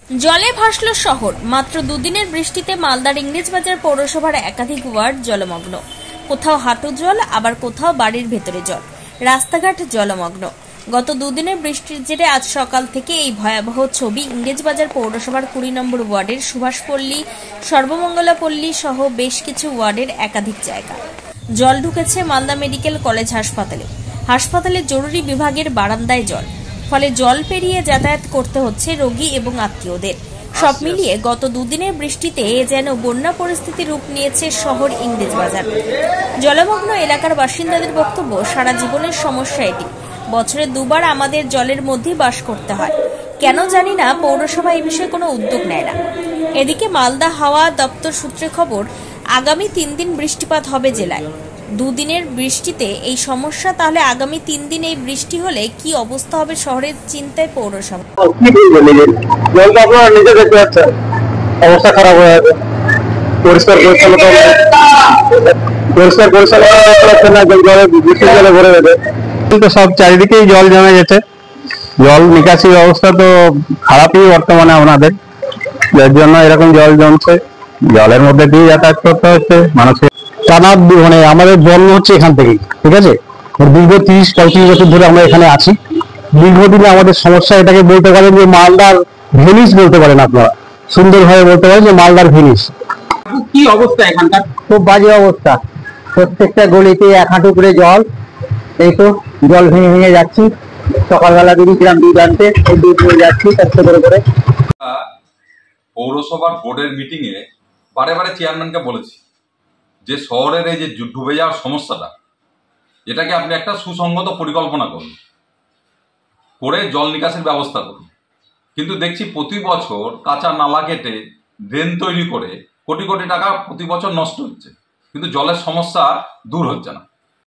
জলে ভাসল শহর। মাত্র দুদিনের বৃষ্টিতে মালদার ইংরেজবাজার পৌরসভার একাধিক ওয়ার্ড জলমগ্ন। কোথাও হাঁটু জল, আবার কোথাও বাড়ির ভেতরে জল, রাস্তাঘাট জলমগ্ন। গত দুদিনের বৃষ্টির জেরে আজ সকাল থেকে এই ভয়াবহ ছবি ইংরেজবাজার পৌরসভার ২০ নম্বর ওয়ার্ডের সুভাষপল্লী, সর্বমঙ্গলাপল্লী সহ বেশ কিছু ওয়ার্ডের একাধিক জায়গা। জল ঢুকেছে মালদা মেডিকেল কলেজ হাসপাতালে। হাসপাতালের জরুরি বিভাগের বারান্দায় জল, ফলে জল পেরিয়ে যাতায়াত করতে হচ্ছে রোগী এবং আত্মীয়দের। সব মিলিয়ে গত দুদিনের বৃষ্টিতে যেন বন্যা পরিস্থিতির রূপ নিয়েছে শহর ইংরেজবাজার। জলমগ্ন এলাকার বাসিন্দাদের বক্তব্য, সারা জীবনের সমস্যা এটি। বছরে দুবার আমাদের জলের মধ্যেই বাস করতে হয়। কেন জানি না পৌরসভা এই বিষয়ে কোনো উদ্যোগ নেয় না। এদিকে মালদা হাওয়া দপ্তর সূত্রে খবর, আগামী ৩ দিন বৃষ্টিপাত হবে জেলায়। দুদিনের বৃষ্টিতে এই সমস্যা, তাহলে আগামী ৩ দিন এই বৃষ্টি হলে কি অবস্থা হবে শহরের, চিন্তায় পৌরসভা। অবস্থা খারাপ হয়ে যাবে। পরিষ্কার জলে ভরে যাবে, কিন্তু সব চারিদিকেই জল জমে গেছে। জল নিকাশি ব্যবস্থা তো খারাপই বর্তমানে আমাদের, যার জন্য এরকম জল জমছে। জলের মধ্যে দিয়ে যাতায়াত করতে হচ্ছে মানুষের। টানা মানে আমাদের জন্ম হচ্ছে এখান থেকেই, ঠিক আছে। দীর্ঘ ৩০-৩৫ বছর ধরে আমরা এখানে আছি। দীর্ঘদিনে আমাদের সমস্যা, এটাকে বলতে পারেন যে মালদার ভেনিস বলতে পারেন আপনারা, সুন্দরভাবে বলতে পারেন যে মালদার ভেনিস। কি অবস্থা এখানকার? খুব বাজে অবস্থা। প্রত্যেকটা গলিতে ১ হাঁটু করে জল। এই তো জল ভেঙে ভেঙে যাচ্ছি। সকালবেলা বেরিয়েছিলাম দুধ আনতে, দুধ নিয়ে যাচ্ছি কষ্ট করে করে। পৌরসভার বোর্ডের মিটিং এ বারে বারে চেয়ারম্যানকে বলেছি যে শহরের এই যে ডুবে যাওয়ার সমস্যাটা, এটাকে আপনি একটা সুসংগত পরিকল্পনা করুন, করে জল নিকাশের ব্যবস্থা করুন। কিন্তু দেখছি প্রতি বছর কাঁচা নালা কেটে ড্রেন তৈরি করে কোটি কোটি টাকা প্রতি বছর নষ্ট হচ্ছে, কিন্তু জলের সমস্যা দূর হচ্ছে না।